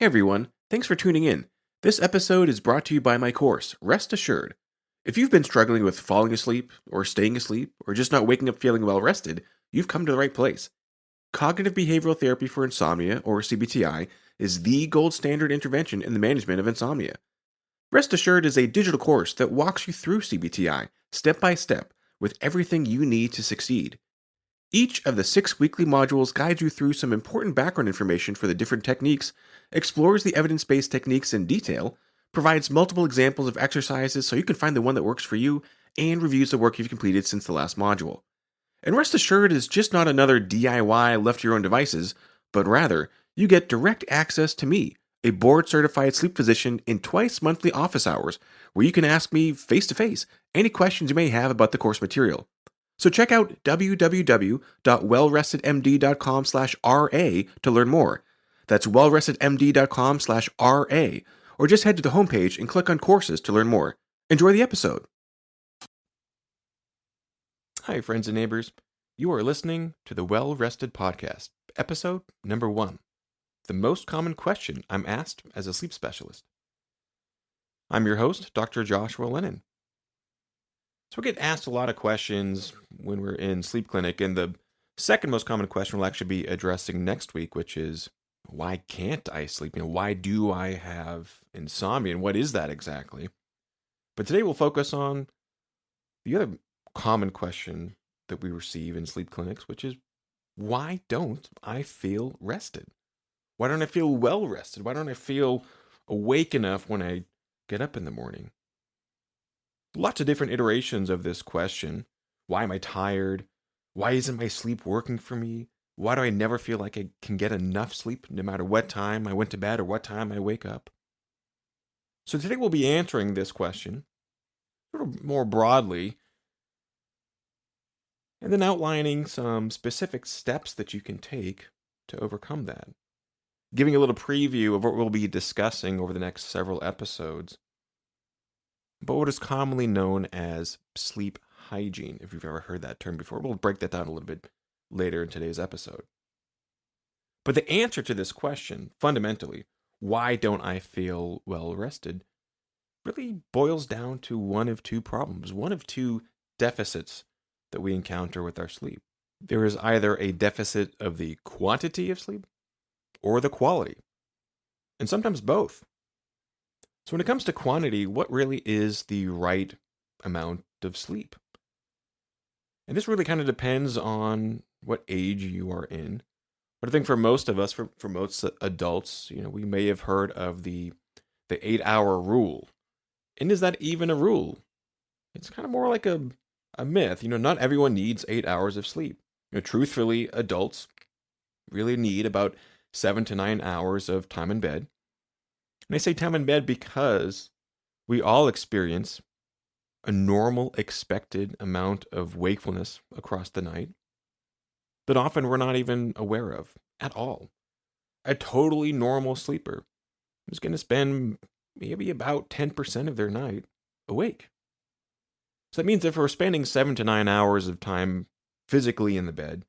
Hey everyone, thanks for tuning in. This episode is brought to you by my course, Rest Assured. If you've been struggling with falling asleep, or staying asleep, or just not waking up feeling well rested, you've come to the right place. Cognitive behavioral therapy for insomnia, or CBTI, is the gold standard intervention in the management of insomnia. Rest Assured is a digital course that walks you through CBTI, step by step, with everything you need to succeed. Each of the 6 weekly modules guides you through some important background information for the different techniques, explores the evidence based techniques in detail, provides multiple examples of exercises so you can find the one that works for you, and reviews the work you've completed since the last module. And Rest Assured is just not another DIY left to your own devices, but rather, you get direct access to me, a board certified sleep physician, in twice monthly office hours, where you can ask me face to face any questions you may have about the course material. So check out www.wellrestedmd.com/RA to learn more. That's wellrestedmd.com/RA, or just head to the homepage and click on courses to learn more. Enjoy the episode. Hi, friends and neighbors. You are listening to the Well Rested Podcast, episode number 1. The most common question I'm asked as a sleep specialist. I'm your host, Dr. Joshua Lennon. So we get asked a lot of questions when we're in sleep clinic, and the second most common question we'll actually be addressing next week, which is, why can't I sleep? Why do I have insomnia, and what is that exactly? But today we'll focus on the other common question that we receive in sleep clinics, which is, why don't I feel rested? Why don't I feel well rested? Why don't I feel awake enough when I get up in the morning? Lots of different iterations of this question. Why am I tired? Why isn't my sleep working for me? Why do I never feel like I can get enough sleep no matter what time I went to bed or what time I wake up? So today we'll be answering this question sort of more broadly, and then outlining some specific steps that you can take to overcome that. Giving a little preview of what we'll be discussing over the next several episodes, but what is commonly known as sleep hygiene, if you've ever heard that term before. We'll break that down a little bit later in today's episode. But the answer to this question, fundamentally, why don't I feel well rested, really boils down to one of two problems, one of two deficits that we encounter with our sleep. There is either a deficit of the quantity of sleep or the quality, and sometimes both. So when it comes to quantity, what really is the right amount of sleep? And this really kind of depends on what age you are in. But I think for most of us, for most adults, we may have heard of the 8-hour rule. And is that even a rule? It's kind of more like a myth. Not everyone needs 8 hours of sleep. Truthfully, adults really need about 7 to 9 hours of time in bed. And I say time in bed because we all experience a normal expected amount of wakefulness across the night that often we're not even aware of at all. A totally normal sleeper is going to spend maybe about 10% of their night awake. So that means if we're spending 7 to 9 hours of time physically in the bed,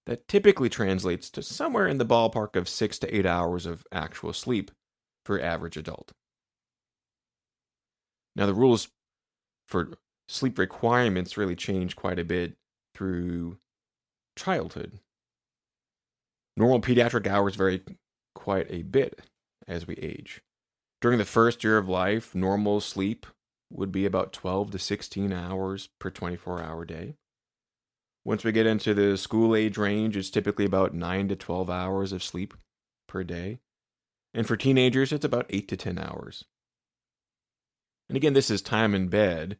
that typically translates to somewhere in the ballpark of 6 to 8 hours of actual sleep for average adult. Now, the rules for sleep requirements really change quite a bit through childhood. Normal pediatric hours vary quite a bit as we age. During the first year of life, normal sleep would be about 12 to 16 hours per 24-hour day. Once we get into the school age range, it's typically about 9 to 12 hours of sleep per day. And for teenagers, it's about 8 to 10 hours. And again, this is time in bed.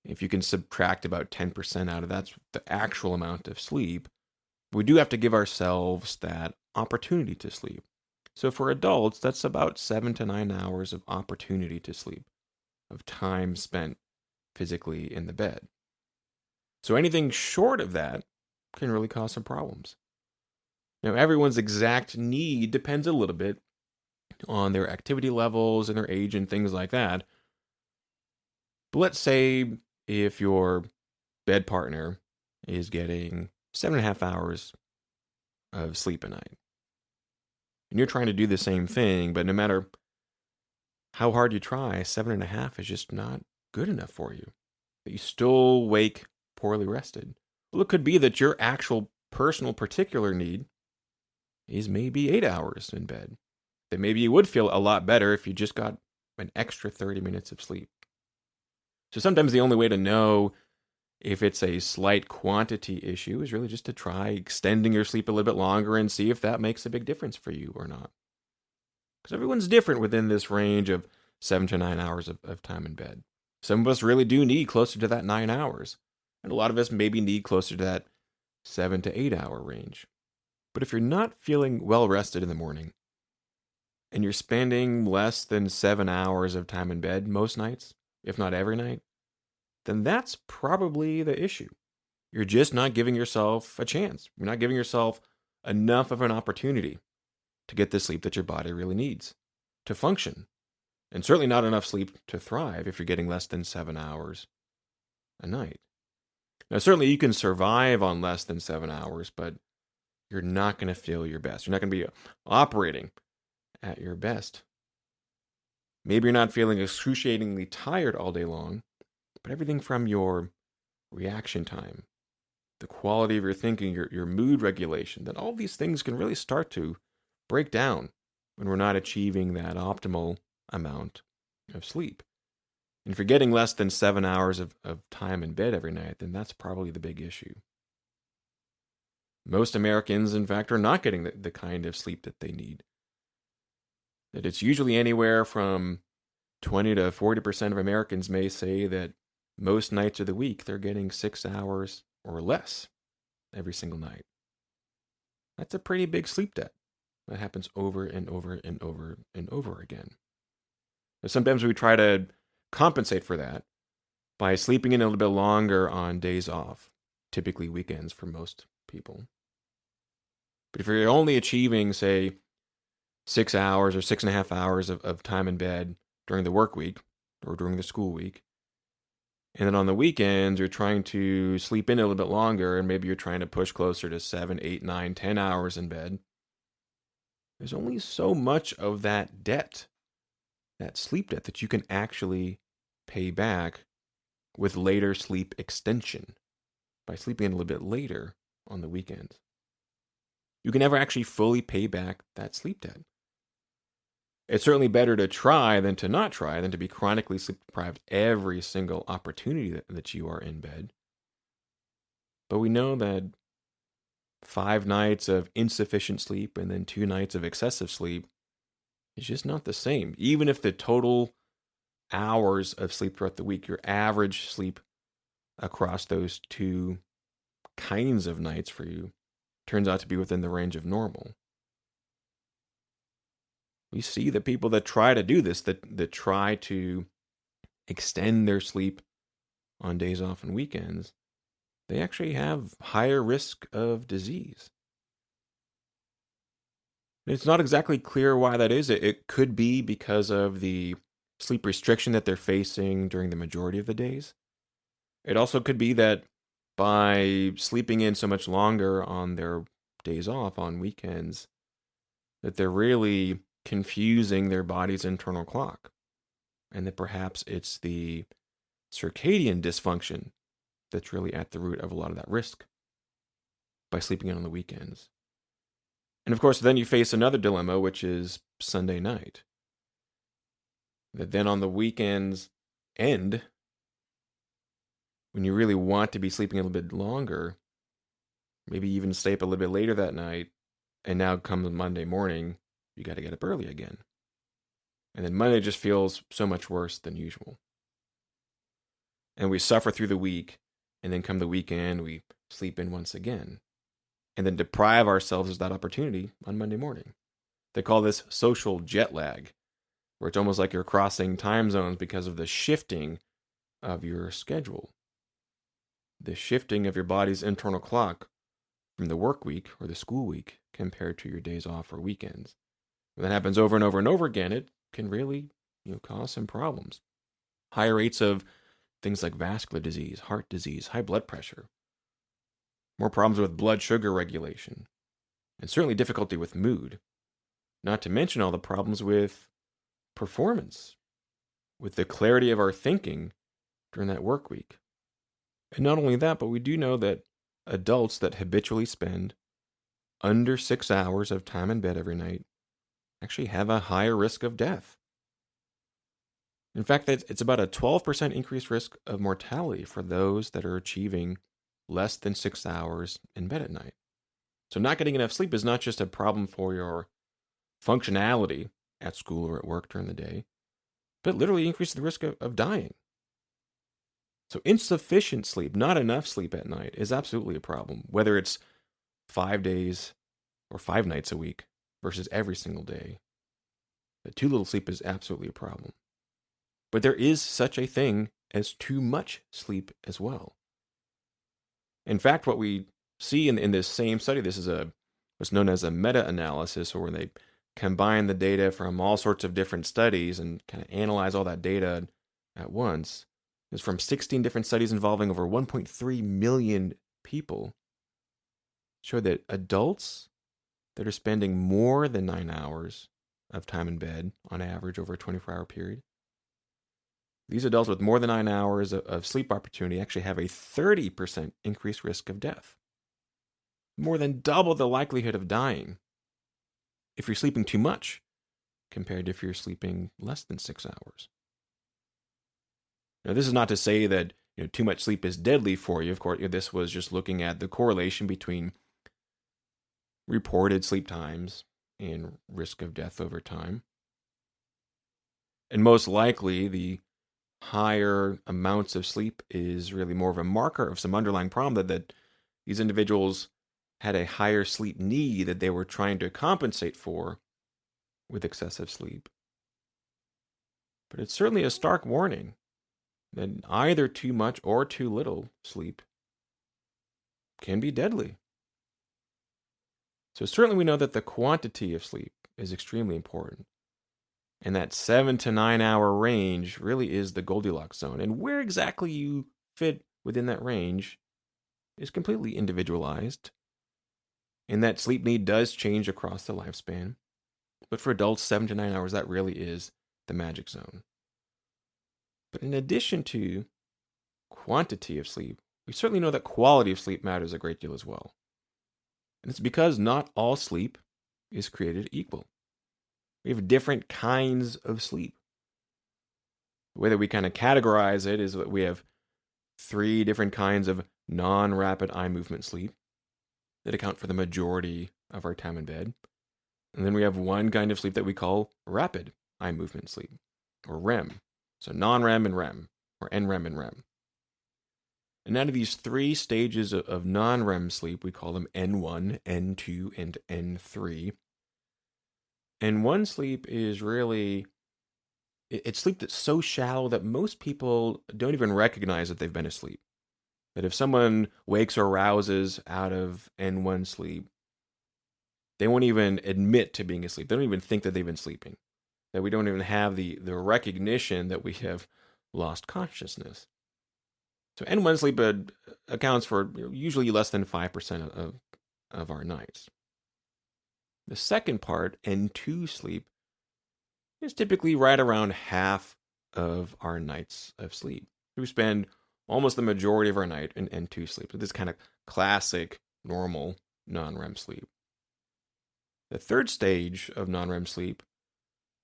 If you can subtract about 10% out of that's the actual amount of sleep, we do have to give ourselves that opportunity to sleep. So for adults, that's about 7 to 9 hours of opportunity to sleep, of time spent physically in the bed. So anything short of that can really cause some problems. Now, everyone's exact need depends a little bit on their activity levels and their age and things like that. But let's say if your bed partner is getting 7.5 hours of sleep a night, And you're trying to do the same thing, but no matter how hard you try, 7.5 is just not good enough for you. That you still wake poorly rested. Well, it could be that your actual personal particular need is maybe 8 hours in bed. That maybe you would feel a lot better if you just got an extra 30 minutes of sleep. So sometimes the only way to know if it's a slight quantity issue is really just to try extending your sleep a little bit longer and see if that makes a big difference for you or not. Because everyone's different within this range of 7 to 9 hours of time in bed. Some of us really do need closer to that 9 hours. And a lot of us maybe need closer to that 7 to 8 hour range. But if you're not feeling well rested in the morning, and you're spending less than 7 hours of time in bed most nights, if not every night, then that's probably the issue. You're just not giving yourself a chance. You're not giving yourself enough of an opportunity to get the sleep that your body really needs to function. And certainly not enough sleep to thrive if you're getting less than 7 hours a night. Now, certainly you can survive on less than 7 hours, but you're not going to feel your best. You're not going to be operating at your best. Maybe you're not feeling excruciatingly tired all day long, but everything from your reaction time, the quality of your thinking, your mood regulation, that all these things can really start to break down when we're not achieving that optimal amount of sleep. And if you're getting less than 7 hours of time in bed every night, then that's probably the big issue. Most Americans, in fact, are not getting the kind of sleep that they need. That it's usually anywhere from 20 to 40% of Americans may say that most nights of the week they're getting 6 hours or less every single night. That's a pretty big sleep debt. That happens over and over and over and over again. But sometimes we try to compensate for that by sleeping in a little bit longer on days off, typically weekends for most people. But if you're only achieving, say, 6 hours or 6.5 hours of time in bed during the work week or during the school week, and then on the weekends you're trying to sleep in a little bit longer, and maybe you're trying to push closer to 7, 8, 9, 10 hours in bed, there's only so much of that debt, that sleep debt, that you can actually pay back with later sleep extension by sleeping in a little bit later on the weekends. You can never actually fully pay back that sleep debt. It's certainly better to try than to not try, than to be chronically sleep deprived every single opportunity that you are in bed. But we know that 5 nights of insufficient sleep and then 2 nights of excessive sleep is just not the same. Even if the total hours of sleep throughout the week, your average sleep across those 2 kinds of nights for you turns out to be within the range of normal. We see that people that try to do this, that try to extend their sleep on days off and weekends, they actually have higher risk of disease. It's not exactly clear why that is. It could be because of the sleep restriction that they're facing during the majority of the days. It also could be that by sleeping in so much longer on their days off, on weekends, that they're really confusing their body's internal clock. And that perhaps it's the circadian dysfunction that's really at the root of a lot of that risk by sleeping in on the weekends. And of course, then you face another dilemma, which is Sunday night. That then on the weekends end, when you really want to be sleeping a little bit longer, maybe even stay up a little bit later that night, and now come Monday morning, you got to get up early again. And then Monday just feels so much worse than usual. And we suffer through the week, and then come the weekend, we sleep in once again, and then deprive ourselves of that opportunity on Monday morning. They call this social jet lag, where it's almost like you're crossing time zones because of the shifting of your schedule. The shifting of your body's internal clock from the work week or the school week compared to your days off or weekends. When that happens over and over and over again, it can really, cause some problems. Higher rates of things like vascular disease, heart disease, high blood pressure, more problems with blood sugar regulation, and certainly difficulty with mood. Not to mention all the problems with performance, with the clarity of our thinking during that work week. And not only that, but we do know that adults that habitually spend under 6 hours of time in bed every night actually have a higher risk of death. In fact, it's about a 12% increased risk of mortality for those that are achieving less than 6 hours in bed at night. So not getting enough sleep is not just a problem for your functionality at school or at work during the day, but literally increases the risk of dying. So insufficient sleep, not enough sleep at night, is absolutely a problem, whether it's 5 days or 5 nights a week versus every single day. But too little sleep is absolutely a problem. But there is such a thing as too much sleep as well. In fact, what we see in this same study, this is what's known as a meta-analysis, or when they combine the data from all sorts of different studies and kind of analyze all that data at once. It's from 16 different studies involving over 1.3 million people. Show that adults that are spending more than 9 hours of time in bed on average over a 24-hour period, these adults with more than 9 hours of sleep opportunity actually have a 30% increased risk of death. More than double the likelihood of dying if you're sleeping too much compared to if you're sleeping less than 6 hours. Now, this is not to say that too much sleep is deadly for you. Of course, this was just looking at the correlation between reported sleep times and risk of death over time. And most likely, the higher amounts of sleep is really more of a marker of some underlying problem that these individuals had a higher sleep need that they were trying to compensate for with excessive sleep. But it's certainly a stark warning that either too much or too little sleep can be deadly. So certainly we know that the quantity of sleep is extremely important. And that 7 to 9 hour range really is the Goldilocks zone. And where exactly you fit within that range is completely individualized. And that sleep need does change across the lifespan. But for adults, 7 to 9 hours, that really is the magic zone. But in addition to quantity of sleep, we certainly know that quality of sleep matters a great deal as well. And it's because not all sleep is created equal. We have different kinds of sleep. The way that we kind of categorize it is that we have 3 different kinds of non-rapid eye movement sleep that account for the majority of our time in bed. And then we have 1 kind of sleep that we call rapid eye movement sleep, or REM. So non-REM and REM, or NREM and REM. And out of these 3 stages of non-REM sleep, we call them N1, N2, and N3. N1 sleep is really, it's sleep that's so shallow that most people don't even recognize that they've been asleep. That if someone wakes or rouses out of N1 sleep, they won't even admit to being asleep. They don't even think that they've been sleeping. That we don't even have the recognition that we have lost consciousness. So N1 sleep accounts for usually less than 5% of our nights. The second part, N2 sleep, is typically right around half of our nights of sleep. We spend almost the majority of our night in N2 sleep. So this kind of classic, normal, non-REM sleep. The third stage of non-REM sleep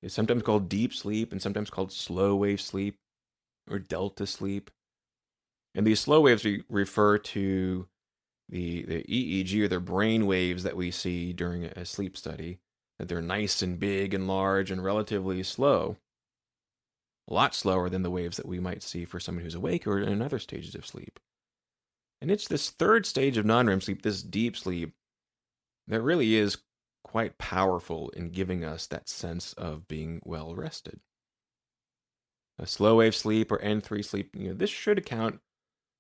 is sometimes called deep sleep and sometimes called slow wave sleep or delta sleep. And these slow waves refer to the EEG, or the brain waves that we see during a sleep study, that they're nice and big and large and relatively slow. A lot slower than the waves that we might see for someone who's awake or in other stages of sleep. And it's this third stage of non-REM sleep, this deep sleep, that really is quite powerful in giving us that sense of being well rested. A slow wave sleep or N3 sleep, this should account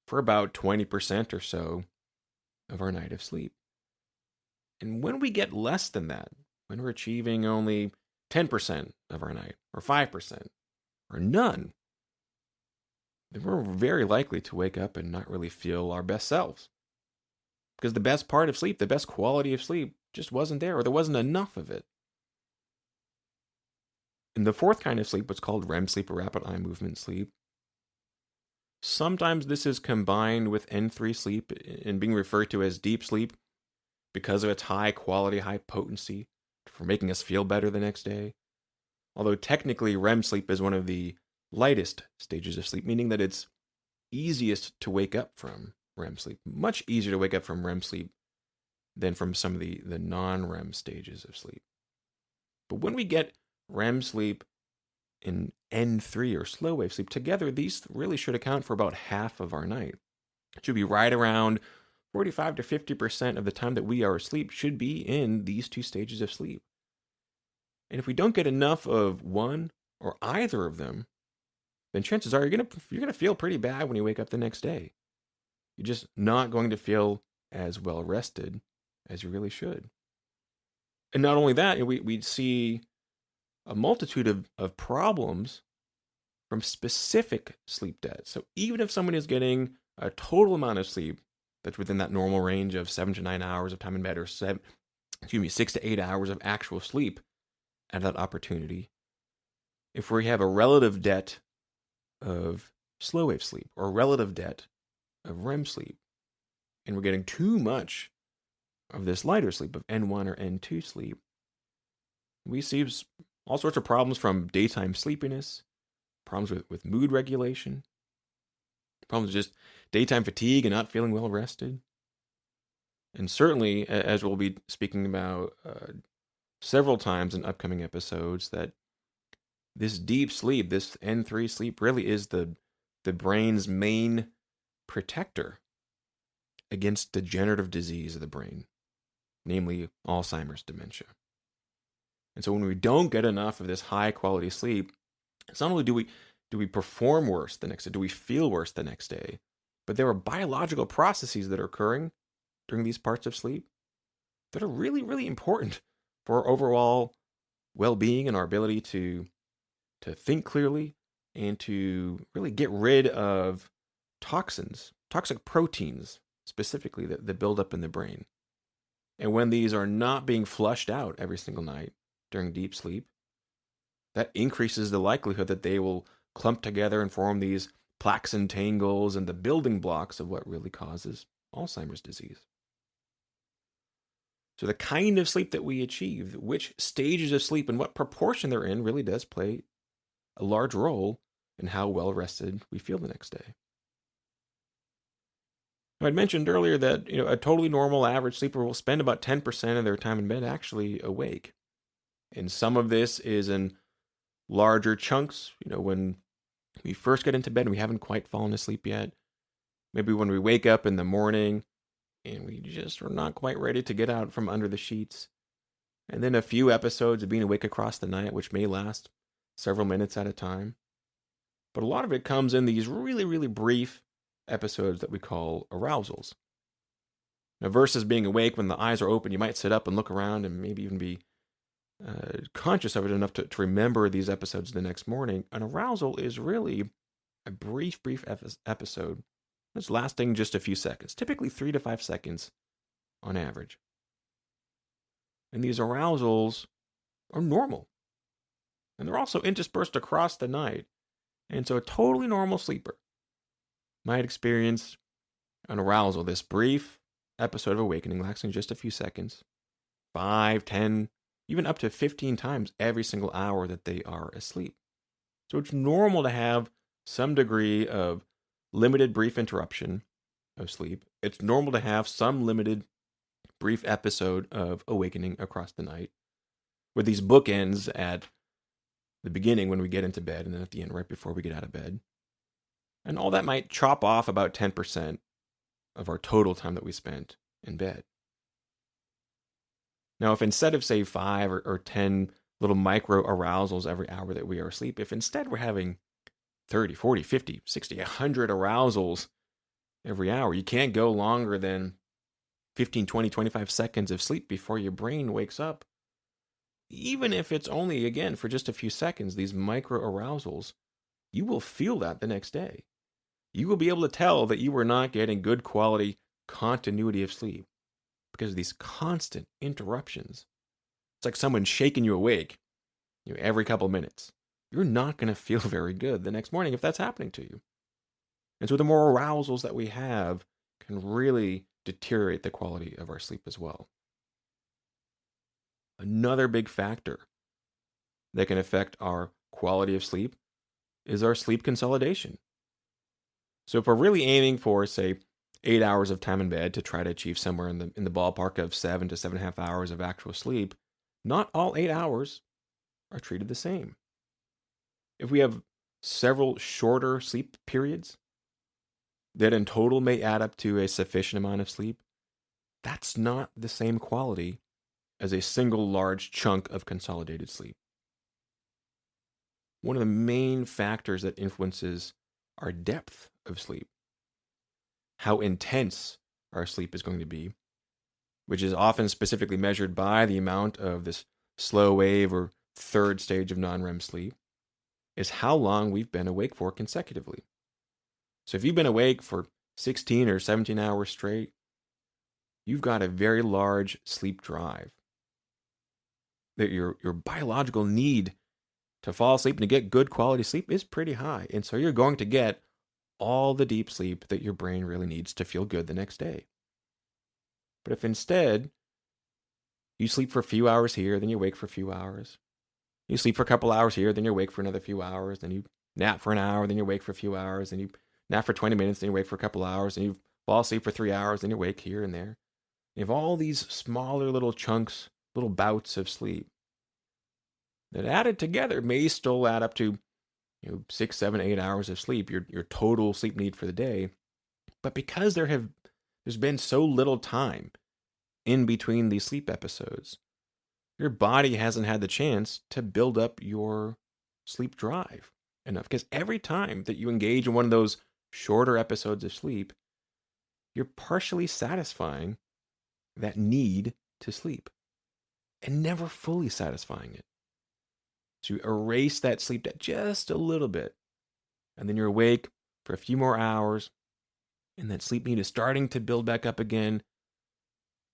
for about 20% or so of our night of sleep. And when we get less than that, when we're achieving only 10% of our night, or 5%, or none, then we're very likely to wake up and not really feel our best selves. Because the best part of sleep, the best quality of sleep, just wasn't there, or there wasn't enough of it. And the fourth kind of sleep, what's called REM sleep or rapid eye movement sleep, sometimes this is combined with N3 sleep and being referred to as deep sleep because of its high quality, high potency for making us feel better the next day. Although technically REM sleep is one of the lightest stages of sleep, meaning that it's easiest to wake up from REM sleep. Much easier to wake up from REM sleep than from some of the non-REM stages of sleep. But when we get REM sleep and N3 or slow wave sleep together, these really should account for about half of our night. It should be right around 45 to 50% of the time that we are asleep should be in these two stages of sleep. And if we don't get enough of one or either of them, then chances are you're gonna feel pretty bad when you wake up the next day. You're just not going to feel as well rested as you really should. And not only that, we see a multitude of problems from specific sleep debt. So even if someone is getting a total amount of sleep that's within that normal range of 7 to 9 hours of time in bed, or 6 to 8 hours of actual sleep at that opportunity, if we have a relative debt of slow wave sleep or relative debt of REM sleep, and we're getting too much of this lighter sleep of N1 or N2 sleep, we see all sorts of problems from daytime sleepiness, problems with mood regulation, problems with just daytime fatigue and not feeling well rested. And certainly, as we'll be speaking about several times in upcoming episodes, that this deep sleep, this N3 sleep, really is the brain's main protector against degenerative disease of the brain, namely Alzheimer's dementia. And so when we don't get enough of this high quality sleep, it's not only do we perform worse the next day, do we feel worse the next day, but there are biological processes that are occurring during these parts of sleep that are really, really important for our overall well-being and our ability to think clearly and to really get rid of toxins, toxic proteins specifically that build up in the brain. And when these are not being flushed out every single night during deep sleep, that increases the likelihood that they will clump together and form these plaques and tangles and the building blocks of what really causes Alzheimer's disease. So the kind of sleep that we achieve, which stages of sleep and what proportion they're in, really does play a large role in how well rested we feel the next day. I'd mentioned earlier that a totally normal average sleeper will spend about 10% of their time in bed actually awake. And some of this is in larger chunks, when we first get into bed and we haven't quite fallen asleep yet. Maybe when we wake up in the morning and we just are not quite ready to get out from under the sheets. And then a few episodes of being awake across the night, which may last several minutes at a time. But a lot of it comes in these really, really brief episodes that we call arousals. Now, versus being awake when the eyes are open, you might sit up and look around and maybe even be conscious of it enough to remember these episodes the next morning. An arousal is really a brief episode that's lasting just a few seconds, typically 3 to 5 seconds on average. And these arousals are normal. And they're also interspersed across the night. And so a totally normal sleeper might experience an arousal, this brief episode of awakening lasting just a few seconds, 5, 10, even up to 15 times every single hour that they are asleep. So it's normal to have some degree of limited brief interruption of sleep. It's normal to have some limited brief episode of awakening across the night, with these bookends at the beginning when we get into bed and then at the end right before we get out of bed. And all that might chop off about 10% of our total time that we spent in bed. Now, if instead of, say, 5 or 10 little micro arousals every hour that we are asleep, if instead we're having 30, 40, 50, 60, 100 arousals every hour, you can't go longer than 15, 20, 25 seconds of sleep before your brain wakes up. Even if it's only, again, for just a few seconds, these micro arousals, you will feel that the next day. You will be able to tell that you were not getting good quality continuity of sleep because of these constant interruptions. It's like someone shaking you awake every couple minutes, you're not going to feel very good the next morning if that's happening to you. And so the more arousals that we have can really deteriorate the quality of our sleep as well. Another big factor that can affect our quality of sleep is our sleep consolidation. So if we're really aiming for, say, 8 hours of time in bed to try to achieve somewhere in the ballpark of 7 to 7.5 hours of actual sleep, not all 8 hours are treated the same. If we have several shorter sleep periods that in total may add up to a sufficient amount of sleep, that's not the same quality as a single large chunk of consolidated sleep. One of the main factors that influences our depth of sleep, how intense our sleep is going to be, which is often specifically measured by the amount of this slow wave or third stage of non-REM sleep, is how long we've been awake for consecutively. So if you've been awake for 16 or 17 hours straight, you've got a very large sleep drive. That your biological need to fall asleep and to get good quality sleep is pretty high. And so you're going to get all the deep sleep that your brain really needs to feel good the next day. But if instead you sleep for a few hours here, then you wake for a few hours, you sleep for a couple hours here, then you're awake for another few hours, then you nap for an hour, then you're awake for a few hours, then you nap for 20 minutes, then you wake for a couple hours, and you fall asleep for 3 hours, then you wake here and there. You have all these smaller little chunks, little bouts of sleep that added together may still add up to 6, 7, 8 hours of sleep, your total sleep need for the day. But because there's been so little time in between these sleep episodes, your body hasn't had the chance to build up your sleep drive enough. Because every time that you engage in one of those shorter episodes of sleep, you're partially satisfying that need to sleep and never fully satisfying it. So you erase that sleep debt just a little bit, and then you're awake for a few more hours, and that sleep need is starting to build back up again,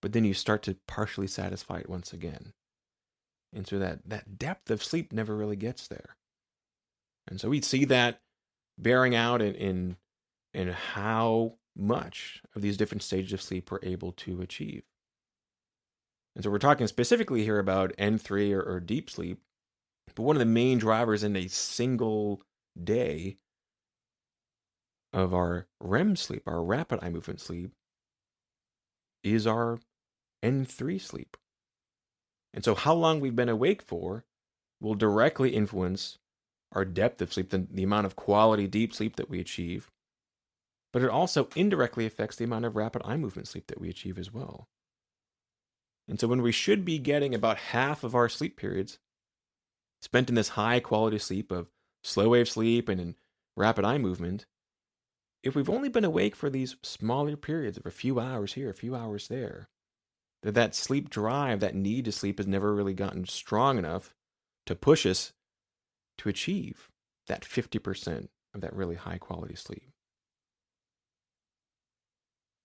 but then you start to partially satisfy it once again. And so that depth of sleep never really gets there. And so we see that bearing out in how much of these different stages of sleep we're able to achieve. And so we're talking specifically here about N3 or deep sleep, but one of the main drivers in a single day of our REM sleep, our rapid eye movement sleep, is our N3 sleep. And so how long we've been awake for will directly influence our depth of sleep, the amount of quality deep sleep that we achieve, but it also indirectly affects the amount of rapid eye movement sleep that we achieve as well. And so when we should be getting about half of our sleep periods spent in this high quality sleep of slow wave sleep and in rapid eye movement, if we've only been awake for these smaller periods of a few hours here, a few hours there, that sleep drive, that need to sleep has never really gotten strong enough to push us to achieve that 50% of that really high quality sleep.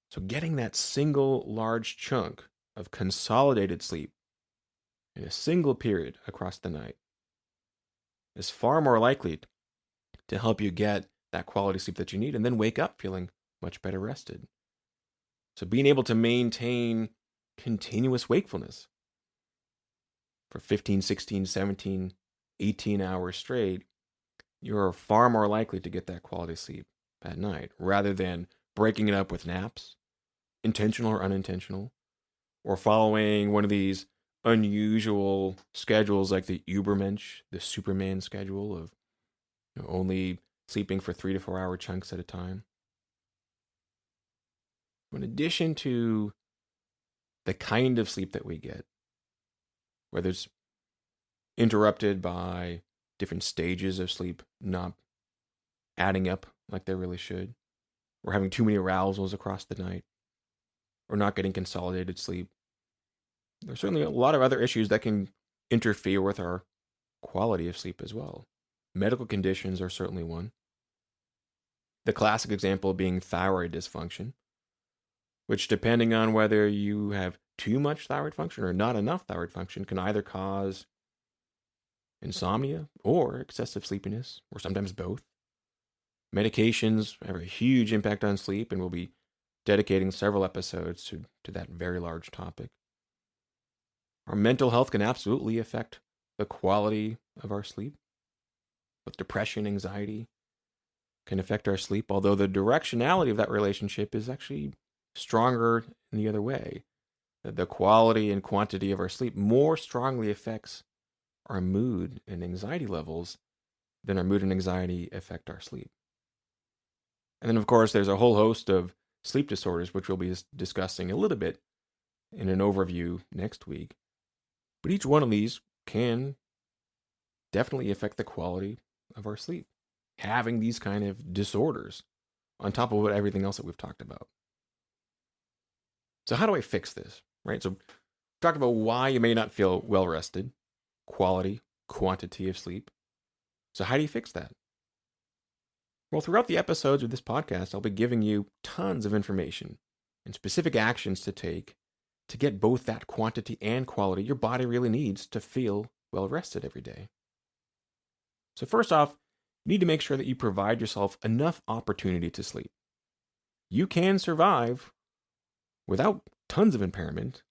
So getting that single large chunk of consolidated sleep in a single period across the night is far more likely to help you get that quality sleep that you need and then wake up feeling much better rested. So being able to maintain continuous wakefulness for 15, 16, 17, 18 hours straight, you're far more likely to get that quality sleep at night rather than breaking it up with naps, intentional or unintentional, or following one of these unusual schedules like the Ubermensch, the Superman schedule of only sleeping for 3 to 4 hour chunks at a time. In addition to the kind of sleep that we get, whether it's interrupted by different stages of sleep not adding up like they really should, or having too many arousals across the night, or not getting consolidated sleep, there's certainly a lot of other issues that can interfere with our quality of sleep as well. Medical conditions are certainly one. The classic example being thyroid dysfunction, which, depending on whether you have too much thyroid function or not enough thyroid function, can either cause insomnia, or excessive sleepiness, or sometimes both. Medications have a huge impact on sleep, and we'll be dedicating several episodes to that very large topic. Our mental health can absolutely affect the quality of our sleep. With depression, anxiety can affect our sleep, although the directionality of that relationship is actually stronger in the other way. The quality and quantity of our sleep more strongly affects our mood and anxiety levels than our mood and anxiety affect our sleep. And then, of course, there's a whole host of sleep disorders, which we'll be discussing a little bit in an overview next week. But each one of these can definitely affect the quality of our sleep, having these kind of disorders on top of everything else that we've talked about. So how do I fix this, right? So we talked about why you may not feel well rested, quality, quantity of sleep. So how do you fix that? Well, throughout the episodes of this podcast, I'll be giving you tons of information and specific actions to take to get both that quantity and quality your body really needs to feel well rested every day. So first off, you need to make sure that you provide yourself enough opportunity to sleep. You can survive without tons of impairment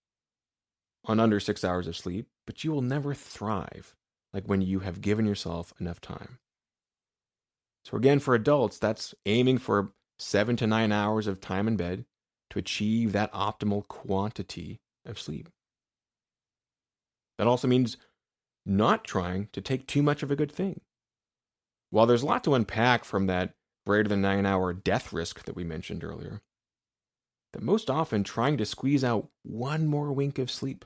on under 6 hours of sleep, but you will never thrive like when you have given yourself enough time. So again, for adults, that's aiming for 7 to 9 hours of time in bed to achieve that optimal quantity of sleep. That also means not trying to take too much of a good thing. While there's a lot to unpack from that greater than 9-hour death risk that we mentioned earlier, that most often trying to squeeze out one more wink of sleep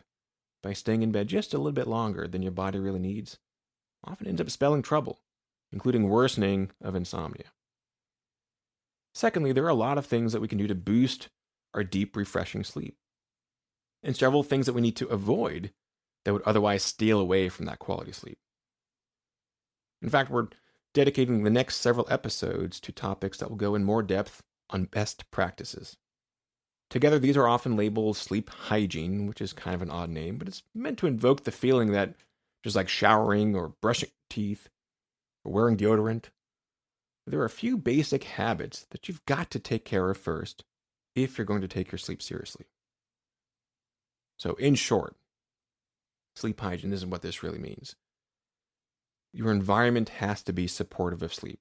by staying in bed just a little bit longer than your body really needs often ends up spelling trouble, including worsening of insomnia. Secondly, there are a lot of things that we can do to boost our deep, refreshing sleep, and several things that we need to avoid that would otherwise steal away from that quality sleep. In fact, we're dedicating the next several episodes to topics that will go in more depth on best practices. Together, these are often labeled sleep hygiene, which is kind of an odd name, but it's meant to invoke the feeling that just like showering or brushing teeth or wearing deodorant, there are a few basic habits that you've got to take care of first if you're going to take your sleep seriously. So in short, sleep hygiene isn't what this really means. Your environment has to be supportive of sleep.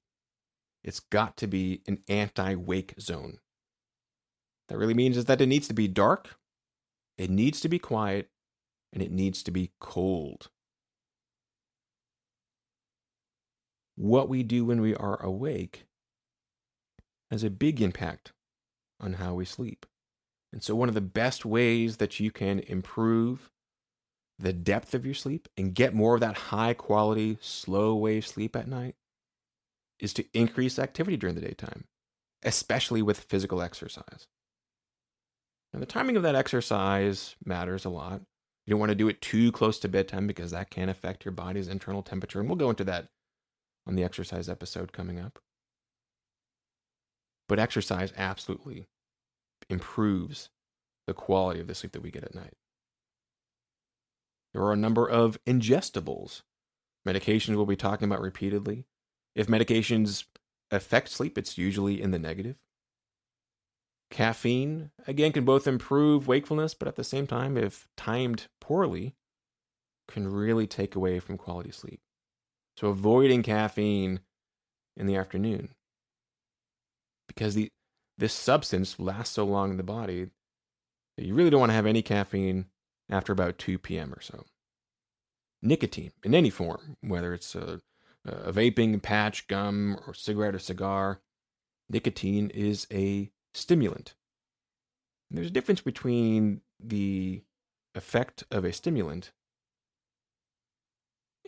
It's got to be an anti-wake zone. That really means is that it needs to be dark, it needs to be quiet, and it needs to be cold. What we do when we are awake has a big impact on how we sleep. And so one of the best ways that you can improve the depth of your sleep and get more of that high quality, slow wave sleep at night is to increase activity during the daytime, especially with physical exercise. Now, the timing of that exercise matters a lot. You don't want to do it too close to bedtime because that can affect your body's internal temperature. And we'll go into that on the exercise episode coming up. But exercise absolutely improves the quality of the sleep that we get at night. There are a number of ingestibles. Medications we'll be talking about repeatedly. If medications affect sleep, it's usually in the negative. Caffeine, again, can both improve wakefulness, but at the same time, if timed poorly, can really take away from quality sleep. So avoiding caffeine in the afternoon, because this substance lasts so long in the body that you really don't want to have any caffeine after about 2 p.m. or so. Nicotine, in any form, whether it's a vaping, patch, gum, or cigarette or cigar, nicotine is a stimulant. And there's a difference between the effect of a stimulant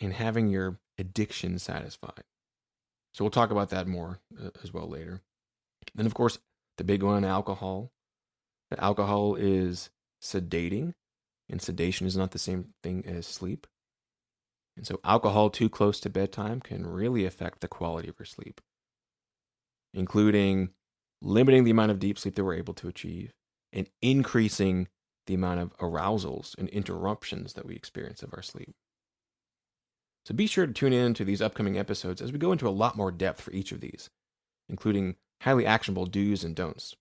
and having your addiction satisfied. So we'll talk about that more as well later. Then, of course, the big one, alcohol. Alcohol is sedating, and sedation is not the same thing as sleep. And so alcohol too close to bedtime can really affect the quality of your sleep, including limiting the amount of deep sleep that we're able to achieve and increasing the amount of arousals and interruptions that we experience of our sleep. So be sure to tune in to these upcoming episodes as we go into a lot more depth for each of these, including highly actionable do's and don'ts.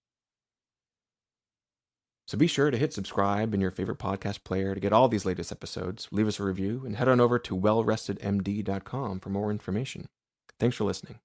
So be sure to hit subscribe in your favorite podcast player to get all these latest episodes, leave us a review, and head on over to wellrestedmd.com for more information. Thanks for listening.